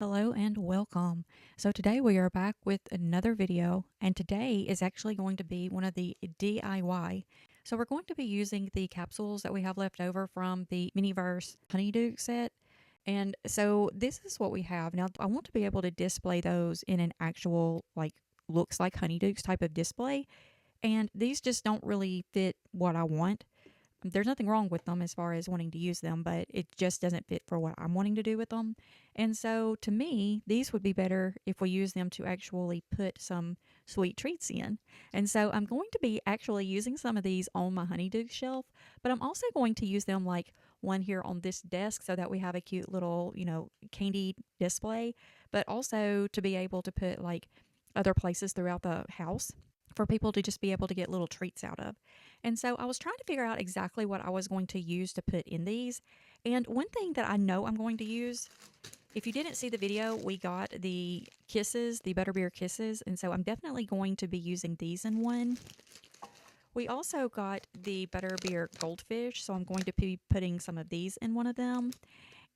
Hello and welcome. So today we are back with another video, and today is actually going to be one of the DIY. So we're going to be using the capsules that we have left over from the Miniverse Honeydukes set. And so this is what we have. Now I want to be able to display those in an actual looks like Honeydukes type of display, and these just don't really fit what I want. There's nothing wrong with them as far as wanting to use them, but it just doesn't fit for what I'm wanting to do with them. And so to me, these would be better if we use them to actually put some sweet treats in. And so I'm going to be actually using some of these on my Honeydew shelf, but I'm also going to use them like one here on this desk so that we have a cute little, candy display, but also to be able to put like other places throughout the house for people to just be able to get little treats out of. And so I was trying to figure out exactly what I was going to use to put in these. And one thing that I know I'm going to use, if you didn't see the video, we got the kisses, the Butterbeer kisses. And so I'm definitely going to be using these in one. We also got the Butterbeer goldfish, so I'm going to be putting some of these in one of them.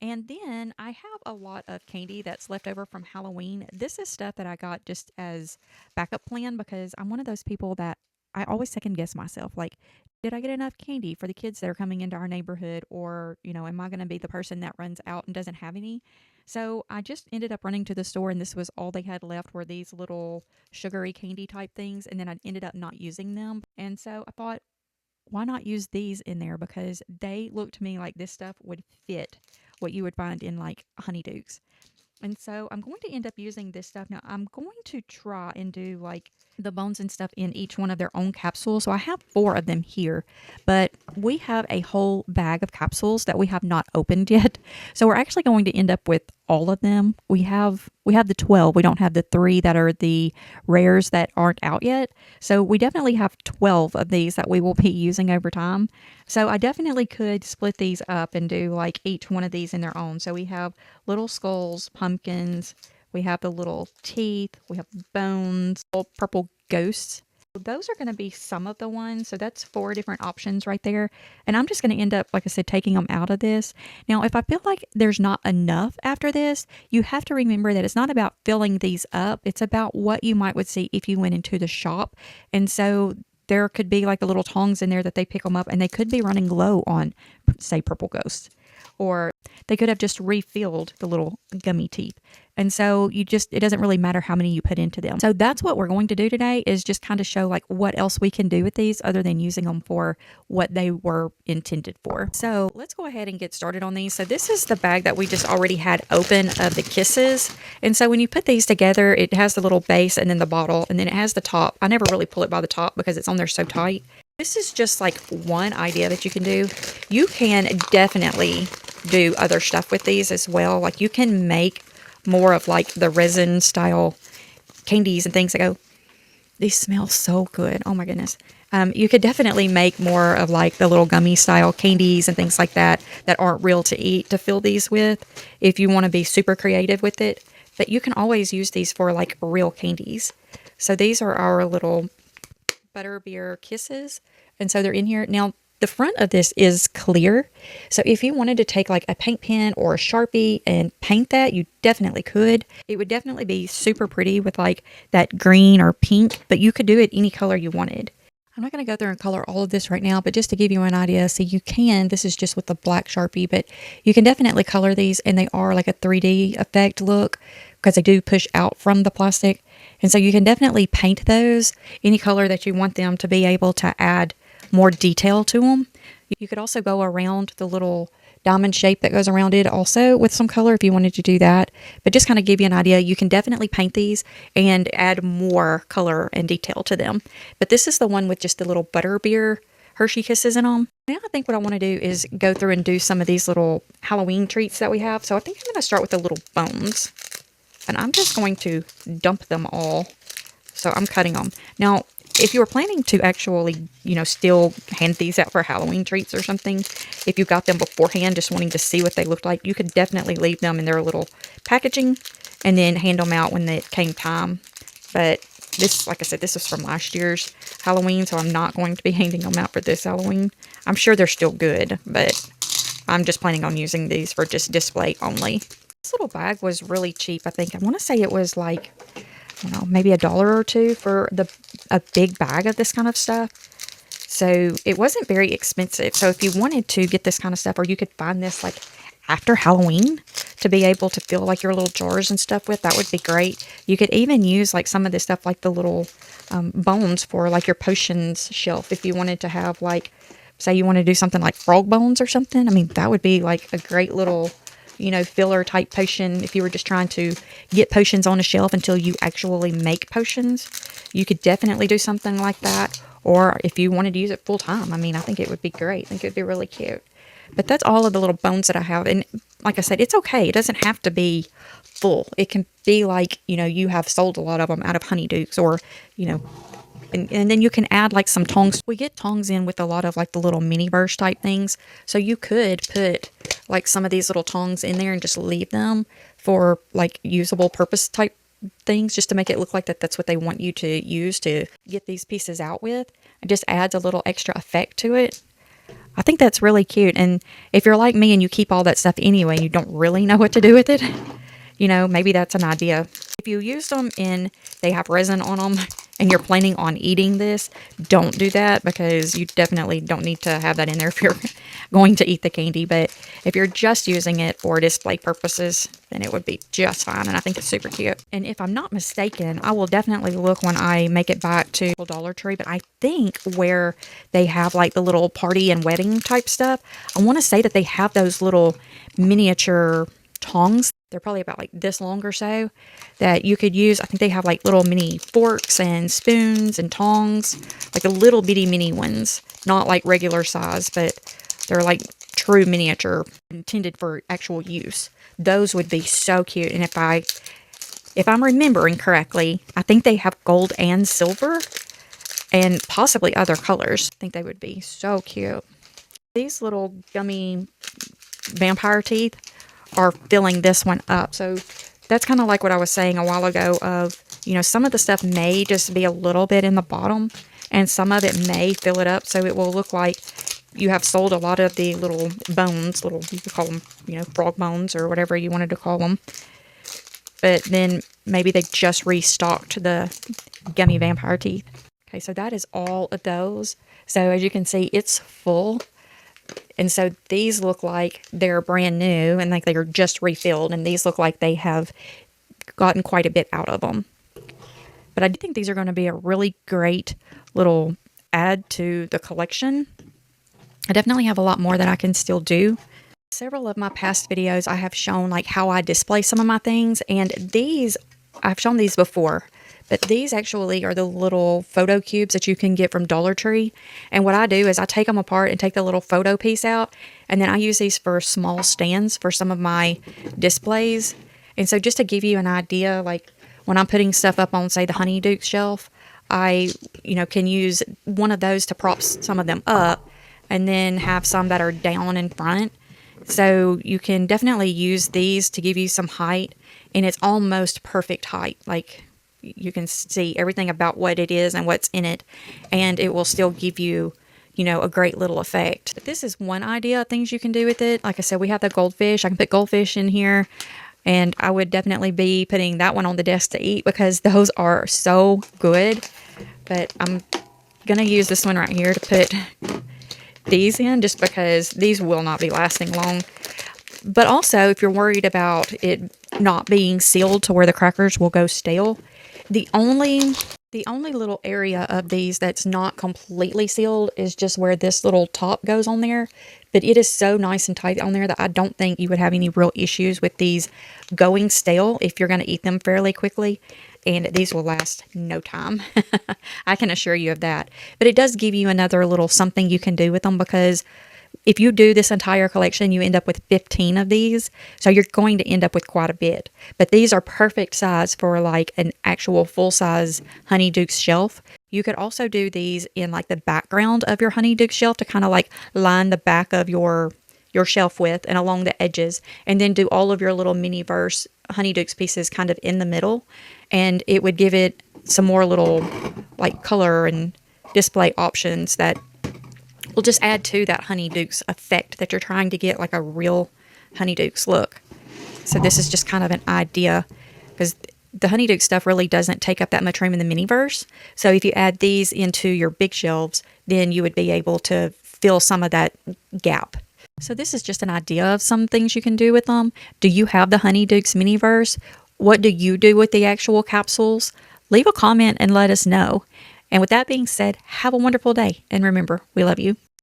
And then I have a lot of candy that's left over from Halloween. This is stuff that I got just as backup plan because I'm one of those people that I always second guess myself. Like, did I get enough candy for the kids that are coming into our neighborhood? Or, am I going to be the person that runs out and doesn't have any? So I just ended up running to the store, and this was all they had left were these little sugary candy type things. And then I ended up not using them. And so I thought, why not use these in there? Because they look to me like this stuff would fit what you would find in like Honeydukes. And so I'm going to end up using this stuff. Now I'm going to try and do like the bones and stuff in each one of their own capsules. So I have 4 of them here, but we have a whole bag of capsules that we have not opened yet. So we're actually going to end up with all of them. We have the 12. We don't have the 3 that are the rares that aren't out yet. So we definitely have 12 of these that we will be using over time. So I definitely could split these up and do like each one of these in their own. So we have little skulls, pumpkins, we have the little teeth, we have bones, little purple ghosts. Those are going to be some of the ones. So that's 4 different options right there. And I'm just going to end up, like I said, taking them out of this. Now, if I feel like there's not enough after this, you have to remember that it's not about filling these up. It's about what you would see if you went into the shop. And so there could be like the little tongs in there that they pick them up, and they could be running low on, say, purple ghosts. Or they could have just refilled the little gummy teeth. And so it doesn't really matter how many you put into them. So that's what we're going to do today, is just kind of show like what else we can do with these other than using them for what they were intended for. So let's go ahead and get started on these. So this is the bag that we just already had open of the kisses. And so when you put these together, it has the little base and then the bottle, and then it has the top. I never really pull it by the top because it's on there so tight. This is just like one idea that you can do. You can definitely do other stuff with these as well. Like you can make more of like the resin style candies and things that go, these smell so good. Oh my goodness. You could definitely make more of like the little gummy style candies and things like that aren't real to eat to fill these with if you want to be super creative with it. But you can always use these for like real candies. So these are our little Butterbeer kisses, and so they're in here. Now the front of this is clear, so if you wanted to take like a paint pen or a Sharpie and paint that, you definitely could. It would definitely be super pretty with like that green or pink, but you could do it any color you wanted. I'm not going to go through and color all of this right now, but just to give you an idea, so you can, this is just with the black Sharpie, but you can definitely color these, and they are like a 3D effect look because they do push out from the plastic. And so you can definitely paint those any color that you want them to be able to add more detail to them. You could also go around the little diamond shape that goes around it also with some color if you wanted to do that. But just kind of give you an idea, you can definitely paint these and add more color and detail to them. But this is the one with just the little Butterbeer Hershey kisses in them. Now I think what I want to do is go through and do some of these little Halloween treats that we have. So I think I'm going to start with the little bones. And I'm just going to dump them all. So I'm cutting them. Now, if you were planning to actually, still hand these out for Halloween treats or something, if you got them beforehand, just wanting to see what they looked like, you could definitely leave them in their little packaging and then hand them out when it came time. But this, like I said, this is from last year's Halloween, so I'm not going to be handing them out for this Halloween. I'm sure they're still good, but I'm just planning on using these for just display only. This little bag was really cheap. I think I want to say it was like, I don't know, maybe $1 or $2 for a big bag of this kind of stuff. So it wasn't very expensive. So if you wanted to get this kind of stuff, or you could find this like after Halloween to be able to fill like your little jars and stuff with, that would be great. You could even use like some of this stuff, like the little bones for like your potions shelf. If you wanted to have like, say you want to do something like frog bones or something. I mean, that would be like a great little, you know, filler type potion. If you were just trying to get potions on a shelf until you actually make potions, you could definitely do something like that. Or if you wanted to use it full time, I mean, I think it would be great. I think it would be really cute. But that's all of the little bones that I have. And like I said, it's okay. It doesn't have to be full. It can be like, you know, you have sold a lot of them out of Honeydukes, or, you know, and then you can add like some tongs. We get tongs in with a lot of like the little Miniverse type things. So you could put like some of these little tongs in there and just leave them for like usable purpose type things, just to make it look like that's what they want you to use to get these pieces out with. It just adds a little extra effect to it. I think that's really cute. And if you're like me and you keep all that stuff anyway, you don't really know what to do with it, you know, maybe that's an idea. If you use them and they have resin on them and you're planning on eating this, don't do that, because you definitely don't need to have that in there if you're going to eat the candy. But if you're just using it for display purposes, then it would be just fine. And I think it's super cute. And if I'm not mistaken, I will definitely look when I make it back to Dollar Tree. But I think where they have like the little party and wedding type stuff, I want to say that they have those little miniature tongs. They're probably about like this long or so, that you could use. I think they have like little mini forks and spoons and tongs, like a little bitty mini ones, not like regular size, but they're like true miniature, intended for actual use. Those would be so cute. And if I'm remembering correctly, I think they have gold and silver and possibly other colors. I think they would be so cute. These little gummy vampire teeth are filling this one up. So that's kind of like what I was saying a while ago of, you know, some of the stuff may just be a little bit in the bottom and some of it may fill it up. So it will look like you have sold a lot of the little bones, you could call them, you know, frog bones or whatever you wanted to call them. But then maybe they just restocked the gummy vampire teeth. Okay, so that is all of those. So as you can see, it's full. And so these look like they're brand new and like they're just refilled. And these look like they have gotten quite a bit out of them. But I do think these are going to be a really great little add to the collection. I definitely have a lot more that I can still do. Several of my past videos, I have shown like how I display some of my things. And these, I've shown these before. But these actually are the little photo cubes that you can get from Dollar Tree. And what I do is I take them apart and take the little photo piece out. And then I use these for small stands for some of my displays. And so just to give you an idea, like when I'm putting stuff up on, say, the Honeydukes shelf, I, you know, can use one of those to prop some of them up and then have some that are down in front. So you can definitely use these to give you some height. And it's almost perfect height. Like, you can see everything about what it is and what's in it, and it will still give you, you know, a great little effect. But this is one idea of things you can do with it. Like I said, we have the goldfish. I can put goldfish in here, and I would definitely be putting that one on the desk to eat because those are so good. But I'm going to use this one right here to put these in, just because these will not be lasting long. But also, if you're worried about it not being sealed to where the crackers will go stale, the only little area of these that's not completely sealed is just where this little top goes on there. But it is so nice and tight on there that I don't think you would have any real issues with these going stale if you're going to eat them fairly quickly. And these will last no time. I can assure you of that. But it does give you another little something you can do with them, because if you do this entire collection, you end up with 15 of these. So you're going to end up with quite a bit. But these are perfect size for like an actual full-size Honeydukes shelf. You could also do these in like the background of your Honeydukes shelf to kind of like line the back of your shelf with and along the edges. And then do all of your little Miniverse Honeydukes pieces kind of in the middle. And it would give it some more little like color and display options that will just add to that Honeydukes effect that you're trying to get, like a real Honeydukes look. So this is just kind of an idea, because the Honeyduke stuff really doesn't take up that much room in the Miniverse. So if you add these into your big shelves, then you would be able to fill some of that gap. So this is just an idea of some things you can do with them. Do you have the Honeydukes Miniverse? What do you do with the actual capsules? Leave a comment and let us know. And with that being said, have a wonderful day. And remember, we love you.